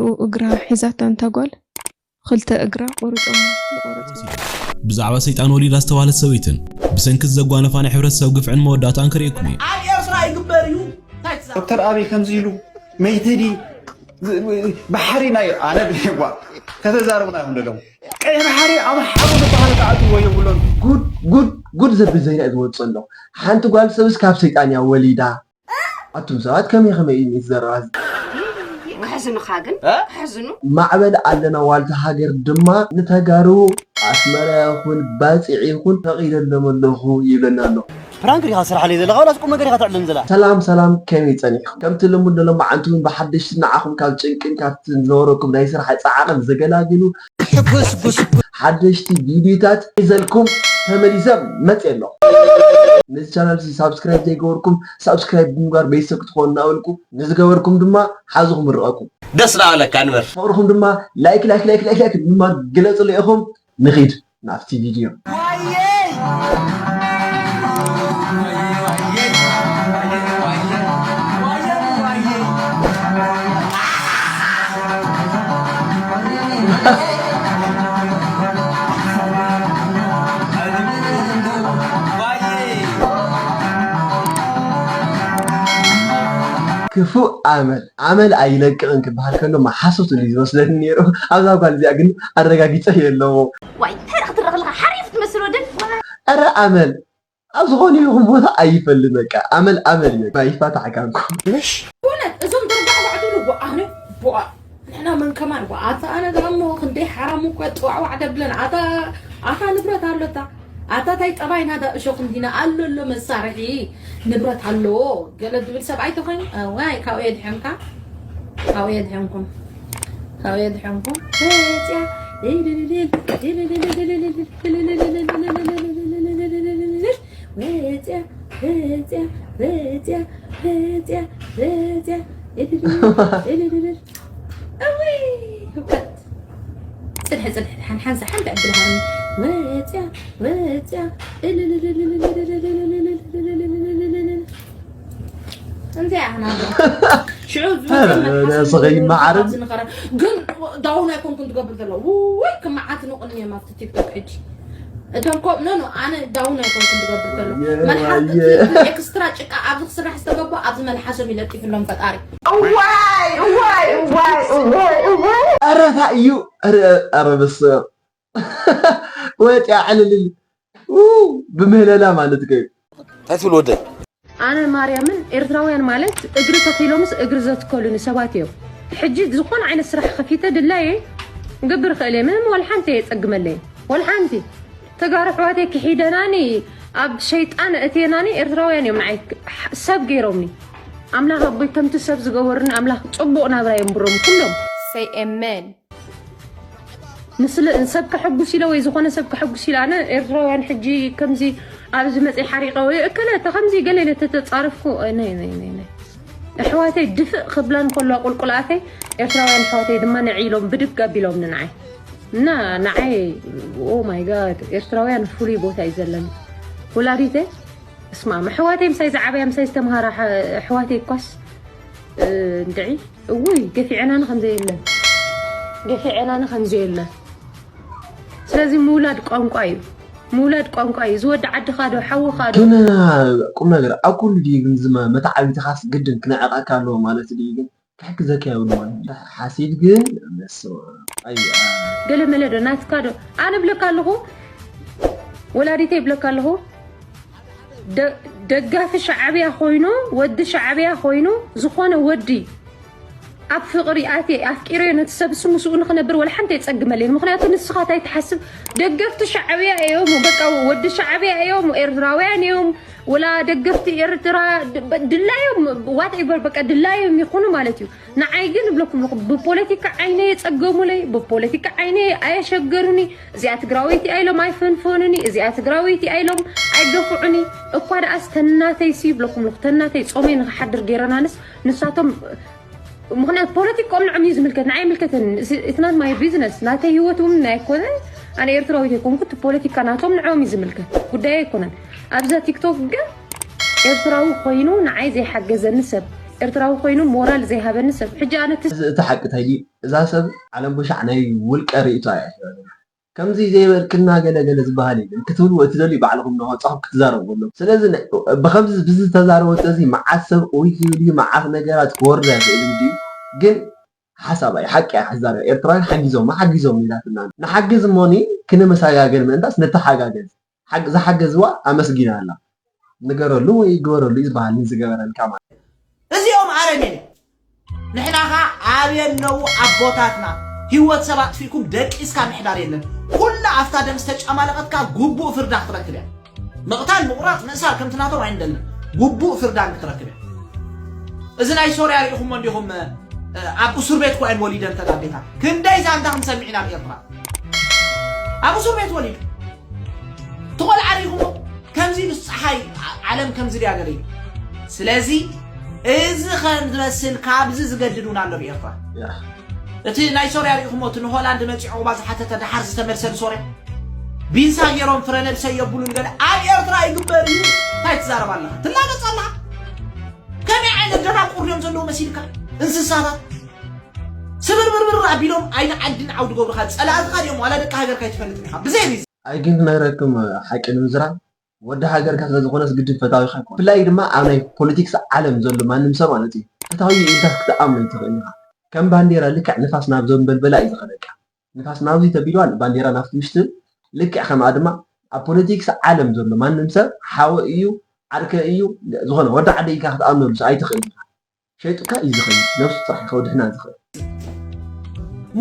كالئو إجرا حزات أنت قال خلت إجرا ورطم بزعبة سيطان وليد استوالد سويتن بسنك الزقوان فاني حبرت سوقف عن مودات أنكر يكمي دكتور أبي كمزيلو ميتدي بحري ناير أنا بيوا كذا زاربنا هم لهم بحري أنا حاول بحالة عدو ويقولون good زب زي أدوات صلوا حنتو قال سويس كابسيت أني وليدا أتوم ساعات كم يخمين الزراز حزنو خاجن حزنو معبد علنا والت هاجر دما نتجارو أسمره يكون باسع يكون تغيير لملهو يبنانو فرانك ريها صراحة لي ذا غلاس كم قريها تعلن زلا سلام كم يتنيخ كم تلمون لما عنتون بحدش نعهم كالتشنكن كاتنزوركم دايسر حيصعقن زجلاجلو بس حدشتي فيديوهات إذلكم تمريزم متيلو نز channel سبسكرايب تيجوركم سبسكرايب بمقار بيسك تخون ناولكم نزجوركم دما حازكم الرأكم دسنا على كانور فوركم دما لايك دما جلس ليهم نخيد نفتي فيديو كفو عمل أيلك إنك بهالكلام ما حسوت اللي وصلتني نيرو هذا قال زي أجن الرجاجيت هي اللو واي هاي خطر رغلها حريف مسرودن أرى عمل أصغوني هم وضع أي فلمك عمل ما يفتح عنكم ليش ولا إذا درجة وعدوا له بقى نحنا من كمان وعطا أنا دمو خندي حرامك وعد بلن عطا نبرة هالوتا عطا تايت أباين هذا شو خندينا قالوا له من صارحي نبرة هالو قال دبل سبعي تخين واي كاويد حمكا كاويد حمكم سلح حنحنسى حنبع بالهان واتيا انت انا شعوب انا صغير ما عرف قن داونا كنت قبل له وي كم عاد نقنيه ما في تيك توك حجي اتون كو نو انا داونا كنت قبل له من حد اكسترا ጭቃ عبد الصراحه استغبا عبد الملحسب يلطف لهم فطاري واي ارفعيو ار بس واتي علل بمهللا مالتك تاتول ودي أنا مريم إرتراويان مالت أجر تفيلومس أجر زت كلني سواتيو حجي زخون عين السرح خفيفة دلاي قبر خلي من والحنتي تأجملين والحنتي تجارب حواتي كحيداناني أب شيطان أتيناني إرتراويان يوم معك سب جيرومني أملاخ ربي كم تسب زجورنا أملاخ صبونا برايم بروم كلهم say amen نسل نسبك حب سيلا ويزخون سبك حب سيلا أنا إرتراويان حجي كم زي عاوز مزي حريقة وكلا تخمزي قال لي تتصارفكو ناي حواتي دفء خبلان كله قلقلاتي إرتراويان حواتي دما نعيلهم بدك قابلهم نعي نعي او ماي جاد إرتراويان فولي بوتا يزلن ولاريتي اسمع حواتي مساي زعبيا مساي استمهارا حواتي كوس ندعي وي قفي عنانا خنزي الله سلازي مولاد قنقاي زود عد خادو حو خادو كنا قمنا غير اكل دي زما متعبي تخاص جدا كنا عقاكالو مالت دي كحك زكايا ودمان حسيت جن بس اي قال ملدو ناس كادو انا بلكالو ولاديتي بلكالو دغاف شعبيا خوينو ود شعبيا خوينو زخونه ودي أب فقري آتي أفكيري نتسبس مسؤول خنبر ولا حنتي تسجملين مخنياتو نسخاتي تحسب دقفت شعبية يوم وبقى ود شعبية يوم وإرتراويان يوم ولا دقفتي إرترا دلا يوم وات إيبر بقى دلا يوم يخونوا مالتيو نعايقين بلكم ببوليتيكا عيني يتسقموا لي ببوليتيكا عيني أي شجروني زي أتقراويتي أي لهم أي فنفونني زي أتقراويتي أي لهم أي قفعني أقعد أستناتي يسيب لكم لقتناتي صومين حدر جيران نساتهم مخنا بوليتيك أمن عم يزملكت نعي ملكتن اثنان ماي بيزنس ناتي هو توم نايكون أنا إرتراوي تكون كنت بوليتيك أنا توم نعوم يزملكت وده يكون أبزا تيك توك إرتراوي قينون عايز يحجز النسب ኤርትራዊ ኮይኑ ሞራል ዘይሃበኒ ሰብ ሕጂ ኣነ ተሓቂ ታይዲ እዛ ሰብ ዓለም ቦሻዕ ናይ ውልቀ ርእይቶ እያ ከምዚ ዘይበልክና ገለገለ ዝበሃል የለን ክትብልዎ እትደልዩ ባዕልኩም ንኸፃኹም ክትዛረቡ ኣሎ ስለዚ ብከምዚ ብዝተዛረበ እዚ መዓት ሰብ ወይ ዝብል መዓት ነገራት ክወርዳ ይኽእል እንጂ ግን ሓሳብ ኣይ ሓቂ ሓዛር ኤርትራን ሓጊዞም ኢላትና ንሓግዝ ሞኒ ክንመሰጋገን ምእንታስ ነተሓጋገዝ ዝሓገዝዋ ኣመስጊና ኣላ ንገረሉ ወይ ግበረሉ ዝበሃል ዝገበረልካ ማለት እዚኦም ዓረብየን ንሕናኻ ዓብየነው ኣቦታትና ህይወት ሰባት ፊኩም ደቂስካ ምሕዳር የለን ኩላ ኣፍታ ደም ዝተጨማለቐትካ ጉቡእ ፍርዳ ክትረክብ እያ ምቕታል ምቑራፅ ምእሳር ከምትናቶም ኣይንደልን ጉቡእ ፍርዳ ክትረክብ እያ እዚ ናይ ሶርያ ሪኢኹሞ እንዲኹም ኣብ እስር ቤት ኮይን ወሊደን ተጋቢታ ክንደይ ዛንታ ክንሰምዕ ኢና ብኤርትራ ኣብ እስር ቤት ወሊዱ ትቆልዓ ሪኢኹሞ ከምዚ ንፀሓይ ዓለም ከምዚ ድያ ገለ እዩ ስለዚ እዚ ከም ዝመስል ካብዚ ዝገድዱና ኣሎ ብኤርትራ እቲ ናይ ሶርያ ሪኢኹሞ እቲ ንሆላንድ መፂዑ ዕቑባ ዝሓተተ ድሓር ዝተመልሰል ሶርያ ቢንሳ ገይሮም ፍረነብሰ የብሉን ገለ ኣብ ኤርትራ ይግበር እዩ እንታይ ትዛረብ ኣለኻ ትላገፅ ኣለኻ ከመይ ዓይነት ደናቁር እዮም ዘለዉ መሲልካ እንስሳታት ስብርብርብር ኣቢሎም ኣይነ ዓድን ዓውዲ ገብርካ ፀላእትካ ድኦም ዋላ ደቂ ሃገርካ ይትፈልጥ ኢኻ ብዘይ ሪዝ ኣይ ግን ክነግረኩም ሓቂ ንምዝራብ ወዲ ሃገርካ ስለ ዝኾነስ ግድን ፈታዊ ኢኻ ይኮን ብፍላይ ድማ ኣብ ናይ ፖለቲክስ ዓለም ዘሎ ማንም ሰብ ማለት እዩ ፈታዊ ኢልካ ክትኣምን ትኽእል ኢኻ ከም ባንዴራ ልክዕ ንፋስ ናብ ዘንበልበላ እዩ ዝኸደካ ንፋስ ናብዚ ተቢልዋን ባንዴራ ናብቲ ውሽጢ ልክዕ ከምኣ ድማ ኣብ ፖለቲክስ ዓለም ዘሎ ማንም ሰብ ሓወ እዩ ዓርከ እዩ ዝኾነ ወዲ ዓደ ኢልካ ክትኣምነሉ ኣይትኽእል ኢኻ ሸይጡካ እዩ ዝኽእል ነፍሱ ጥራሕ ከወድሕና ዝኽእል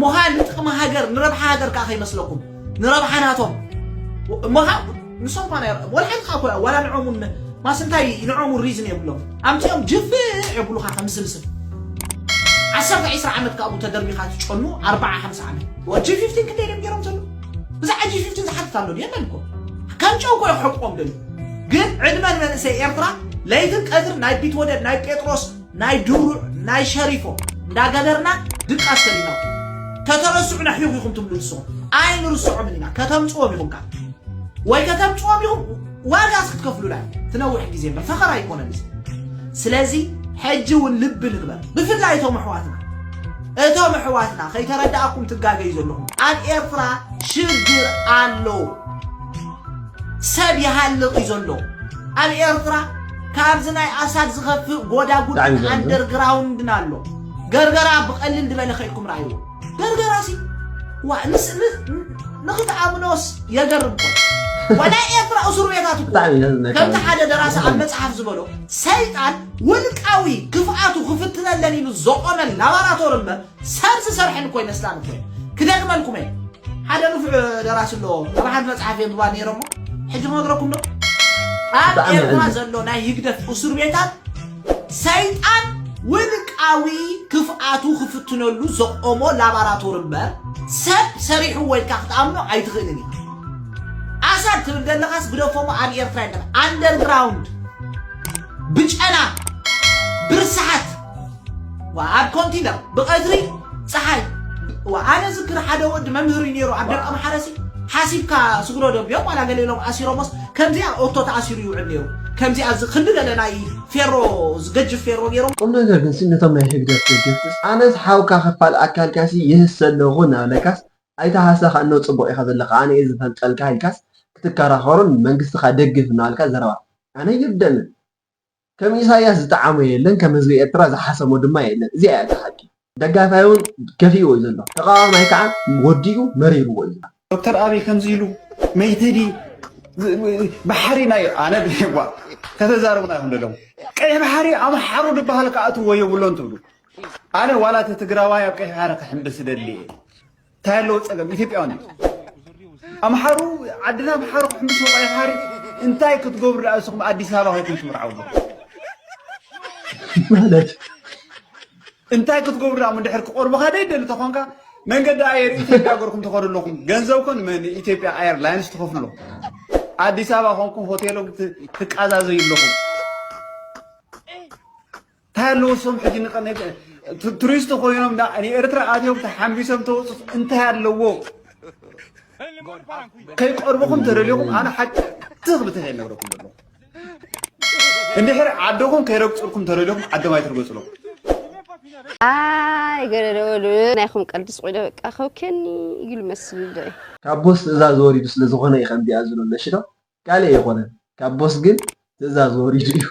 ምዃን ንጥቕሚ ሃገር ንረብሓ ሃገር ከዓ ከይመስለኩም ንረብሓ ናቶም ንሶም ኳነ ወልሓልካ ኮ ዋላ ንዖሙን ማስንታይ ንዖሙን ሪዝን የብሎም ኣምፅኦም ጅፍዕ የብሉካ ከምስብስብ 10-20 ዓመት ካብኡ ተደርቢኻ ትጨኑ 40-50 ዓመት ወጂ15 ክንደይ ደም ገይሮም ዘሎ ብዛዕባ ጂ15 ዝሓትት ኣሎ የለን እኮ ከም ጨው ኮ ይሕቆም ደሉ ግን ዕድመ ንመንእሰይ ኤርትራ ለይትን ቀድር ናይ ቢትወደድ ናይ ጴጥሮስ ናይ ድሩዕ ናይ ሸሪፎ እንዳገበርና ድቃስ ተሊና ከተረስዑና ሒኹም ትብሉ ንስኹም ኣይንርስዖምን ኢና ከተምፅዎም ኢኹም ካ ወይ ከተምፅዎም ኢኹም ዋጋስ ክትከፍሉ ላይ ትነውሕ ግዜ እምበር ፈኸራ ኣይኮነን እዚ ስለዚ ሕጂ እውን ልቢ ንግበር ብፍላይ እቶም ኣሕዋትና ከይተረዳእኩም ትጋገዩ ዘለኹም ኣብ ኤርትራ ሽግር ኣሎ ሰብ ይሃልቕ እዩ ዘሎ ኣብ ኤርትራ ካብዚ ናይ ኣሳድ ዝኸፍእ ጎዳጉድ ኣንደርግራውንድና ኣሎ ገርገራ ብቐሊል ድበለ ኸኢልኩም ረኣይዎ ገርገራሲ ንኽትኣምኖስ የገርም ኮ ወናይ ኤርትራ እስር ቤታት እኮ ከምቲ ሓደ ደራሲ ኣብ መፅሓፍ ዝበሎ ሰይጣን ውልቃዊ ክፍኣቱ ክፍትነለን ኢሉ ዘቆመን ላቦራቶሪ እምበር ሰብ ዝሰርሐን ኮ ይመስላን እኮ ክደግመልኩም እየ ሓደ ንፍዕ ደራሲ ኣሎ ኣብ ሓደ መፅሓፍ የንብባ ነይሮ እሞ ሕጂ ክነግረኩም ዶ ኣብ ኤርትራ ዘሎ ናይ ህግደፍ እስር ቤታት ሰይጣን ውልቃዊ ክፍኣቱ ክፍትነሉ ዘቆሞ ላቦራቶሪ እምበር ሰብ ሰሪሑ ወይልካ ክትኣምኖ ኣይትኽእልን ኢኻ ኣሳድ ትብል ዘለኻስ ብደፎሞ ኣብ ኤርትራ ይለካ ኣንደርግራውንድ ብጨና ብርስሓት ኣብ ኮንቲነር ብቐድሪ ፀሓይ ኣነ ዝክር ሓደ ወዲ መምህር ነይሩ ኣብ ደቀ ማሕረሲ ሓሲብካ ስግሮ ደብዮም ዋላ ገሌሎም ኣሲሮሞስ ከምዚኣ ኦቶ ተኣሲሩ ይውዕል ነይሩ ከምዚኣ ክንዲ ገለ ናይ ፌሮ ዝገጅፍ ፌሮ ገይሮም ቁም ነገር ግን ነቶም ናይ ህግደት ደገፍትስ ኣነስ ሓውካ ክፋል ኣካልካሲ ይህስ ኣለኹ ናበለካስ ኣይተሃሳኻ እኖ ፅቡቅ ኢኻ ዘለኻ ኣነ እየ ዝፈልጠልካ ኢልካስ ክትከራኸሩን መንግስትኻ ደግፍ እናበልካ ዘረባ ኣነ ይብደንን ከም ኢሳያስ ዝጠዓሞ የለን ከም ህዝቢ ኤርትራ ዝሓሰሞ ድማ የለን እዚኣ እያ ሓቂ ደጋፋይ እውን ከፊእዎ እዩ ዘሎ ተቃዋማይ ከዓ ወዲኡ መሪርዎ እዩ ዶክተር ኣብይ ከምዚ ኢሉ መይተዲ ባሕሪ ናይ ኣነ ብዋ ከተዛረቡና ይኹም ደሎም ቀይሕ ባሕሪ ኣምሓሩ ድበሃል ከኣትዎ የብሎን ትብሉ ኣነ ዋላ ትግራዋይ ኣብ ቀይሕ ባሕሪ ክሕምብስ ደሊ እየ እንታይ ኣለዎ ፀገም ኢትዮጵያውን ኣምሓሩ ዓድና ኣምሓሩ ክሕምብስ ቀይሕ ባሕሪ እንታይ ክትገብሩ ንእስኹም ኣዲስ ኣበባ ኮይኩም ትምርዓውሉ ማለት እንታይ ክትገብሩ ዳ ምንድሕር ክቆርቡካ ደይደሊ ተኾንካ መንገዲ ኣየር ኢትዮጵያ ገርኩም ትኸዱ ኣለኹም ገንዘብኩም ኢትዮጵያ ኤርላይንስ ትኸፍሉ ኣዲስ ኣበባ ኮንኩም ሆቴሎም ትቃዛዘዩ ኣለኹም እንታይ ኣለዎ ሶም ሕጂ ቱሪስት ኮይኖም ንኤርትራ ኣትዮም ተሓምቢሶም ተወፅት እንታይ ኣለዎ ከይቆርብኩም ተደልዩኩም ኣነ ሓቂ ትኽብትሕ ይነግረኩም ኣለኹ እንድሕር ዓዶኩም ከይረግፅልኩም ተረድኩም ዓዶም ኣይትርገፅሎም ገረደወሉ ናይኹም ቀልድስ ቆይዶ በቃ ከውከኒ ይግሉ መስል ዶ ካቦስ ትእዛዝ ወሪዱ ስለዝኾነ እዩ ከምዚኣ ዝብለለሽ ዶ ካልእ ኣይኮነን ካቦስ ግን ትእዛዝ ወሪዱ እዩ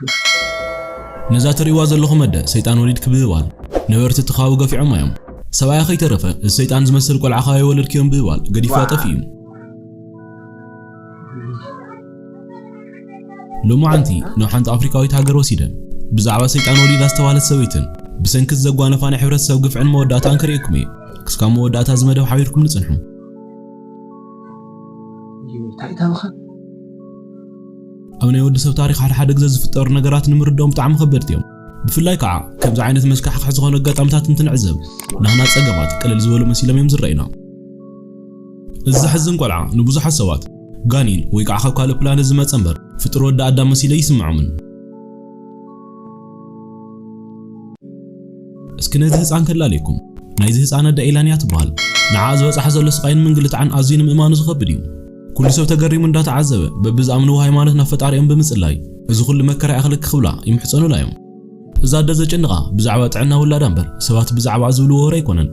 ነዛ ትሪእዋ ዘለኹም መደ ሰይጣን ወሊድ ክብህባል ነበርቲ ትኻቡ ገፊዖም እዮም ሰብኣይ ከይተረፈ ሰይጣን ዝመስል ቆልዓኻ የወለድክዮም ብህባል ገዲፋ ጠፊዩ ሎማዓንቲ ናብ ሓንቲ ኣፍሪካዊት ሃገር ወሲደን ብዛዕባ ሰይጣን ወሊዳ ዝተባሃለት ሰበይትን ብሰንኪ ዘጓነፋ ናይ ሕብረተሰብ ግፍዕን መወዳእታን ከርእየኩም እየ ክስካብ መወዳእታ ዝመደብ ሓቢርኩም ንፅንሑ ኣብ ናይ ወዲ ሰብ ታሪክ ሓደ ግዜ ዝፍጠሩ ነገራት ንምርድኦም ብጣዕሚ ከበድቲ እዮም ብፍላይ ከዓ ከምዚ ዓይነት መስካሕካሕ ዝኾነ ኣጋጣምታት እንትንዕዘብ ናህና ፀገማት ቅልል ዝበሉ መሲሎም እዮም ዝረአዩና እዚ ዝሕዝን ቆልዓ ንብዙሓት ሰባት ጋኒን ወይ ከዓ ካብ ካልእ ፕላኔት ዝመፀ እምበር ፍጡር ወዲ ኣዳም መሲለ ይስምዖምን እስኪ ነዚ ህፃን ከላለይኩም ናይዚ ህፃን ኣዳ ኢላንያ ትበሃል ንዓ ዝበፅሐ ዘሎ ስቃይን ምንግልታዕን ኣዝዩ ንምእማኑ ዝኸብድ እዩ ኩሉ ሰብ ተገሪሙ እንዳተዓዘበ በብዝኣምንዎ ሃይማኖት ናብ ፈጣሪኦም ብምፅላይ እዚ ኩሉ መከራ እኽሊ ክኽብላ ይምሕፀኑላ እዮም እዛ ኣደ ዘጨንቓ ብዛዕባ ጥዕና ውላዳ እምበር ሰባት ብዛዕባ ዝብልዎ ወሬ ኣይኮነን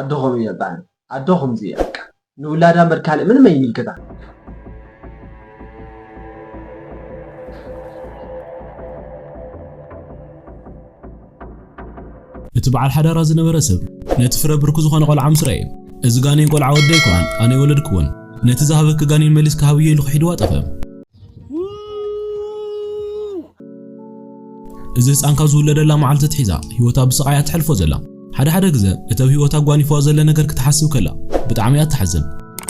ኣዶኹም እያ ብጣዕሚ ኣዶኹም እዚኣ ንውላዳ እምበር ካልእ ምንም ኣይምልከታ እቲ በዓል ሓዳራ ዝነበረ ሰብ ነቲ ፍረ ብርኩ ዝኾነ ቆልዓ ምስ ረአየ እዚ ጋኔን ቆልዓ ወዲ ኣይኮነን ኣነ የወለድክዎን ነቲ ዝሃበኪ ጋኔን መሊስ ክሃብዮ ኢሉ ክሒድዋ ጠፈ እዚ ህፃን ካብ ዝውለደላ መዓልቲ ትሒዛ ሂወታ ብስቃይ እትሕልፎ ዘላ ሓደ ግዜ እቲ ኣብ ሂወታ ጓኒፍዋ ዘለ ነገር ክትሓስብ ከላ ብጣዕሚ እያ ትሓዝን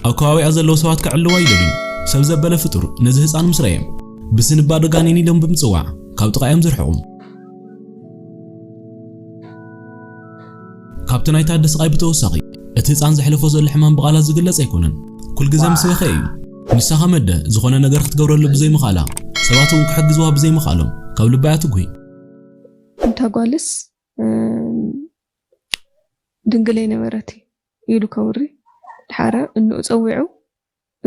ኣብ ከባቢኣ ዘለዉ ሰባት ክዕልዋ ይደልዩ ሰብ ዘበለ ፍጡር ነዚ ህፃን ምስ ረአየ ብስንባዶ ጋኔን ኢሎም ብምፅዋዕ ካብ ጥቃዮም ዝርሕቑ ካብቲ ናይ ታደ ስቃይ ብተወሳኺ እቲ ህፃን ዘሕልፎ ዘሎ ሕማም ብቓላት ዝግለጽ ኣይኮነን ኩል ግዜ ምስ በኸ እዩ ንሳኻ መደ ዝኾነ ነገር ክትገብረሉ ብዘይምኻላ ሰባት እውን ክሕግዝዋ ብዘይምኻሎም ካብ ልባያ ትጉሂ እንታ ጓልስ ድንግለይ ነበረት ኢሉ ከውሪ ድሓረ እንኡ ፀዊዑ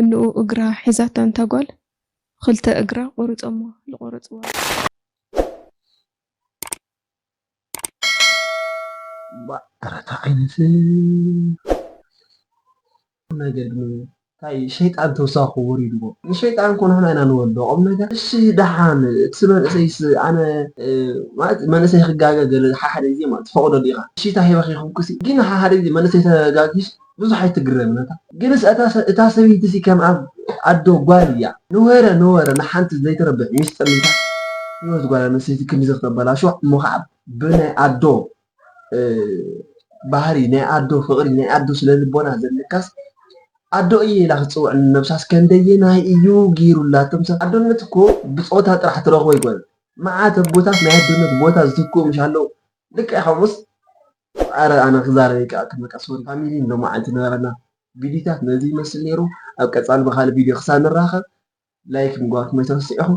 እንኡ እግራ ሒዛታ እንታ ጓል ክልተ እግራ ቆርፆሞ ዝቆረፅዋ ባረታ ዓይነት ነገር ታይ ሸይጣን ተወሳኺ ወሪድዎ ንሸይጣን ኮነ ኢና ንወልዶም ነገር እሺ ደሓን እትመንእሰይስ ኣነ ማለት መንእሰይ ክጋገል ሓደ ግዜ ማለት ፈቅዶ ዲኻ እሺ ታሂበኺኹም ክሲ ግን ሓደ ግዜ መንእሰይ ተጋጊሽ ብዙሕ ኣይትግረምነታ ግንስ እታ ሰበይቲ ሲ ከም ኣብ ኣዶ ጓል እያ ንወረ ንሓንቲ ዘይተረብሕ ሚስጥር እንታ ህይወት ጓል ኣንስተይቲ ክንዲ ዝኽተበላሽው እሞ ከዓ ብናይ ኣዶ ባህሪ ናይ ኣዶ ፍቕሪ ናይ ኣዶ ስለልቦና ዘለካስ ኣዶ እየ ኢላ ክትፅውዕ ነብሳስ ከንደየናይ እዩ ገይሩላ ተምሳል ኣዶነት እኮ ብፆታ ጥራሕ ትረኽቦ ይኮነ መዓት ኣቦታት ናይ ኣዶነት ቦታ ዝትክኡ ምሽ ኣለው ልክዕ ከምኡስ ኣረ ኣነ ክዛረብ ይከኣ ክመቀስ ወሪ ፋሚሊ ሎማዓንቲ ነበረና ቪድዮታት ነዚ ይመስል ነይሩ ኣብ ቀፃሊ ብካልእ ቪድዮ ክሳብ ንራኸብ ላይክ ምግባርኩም ኣይተረስዒኹም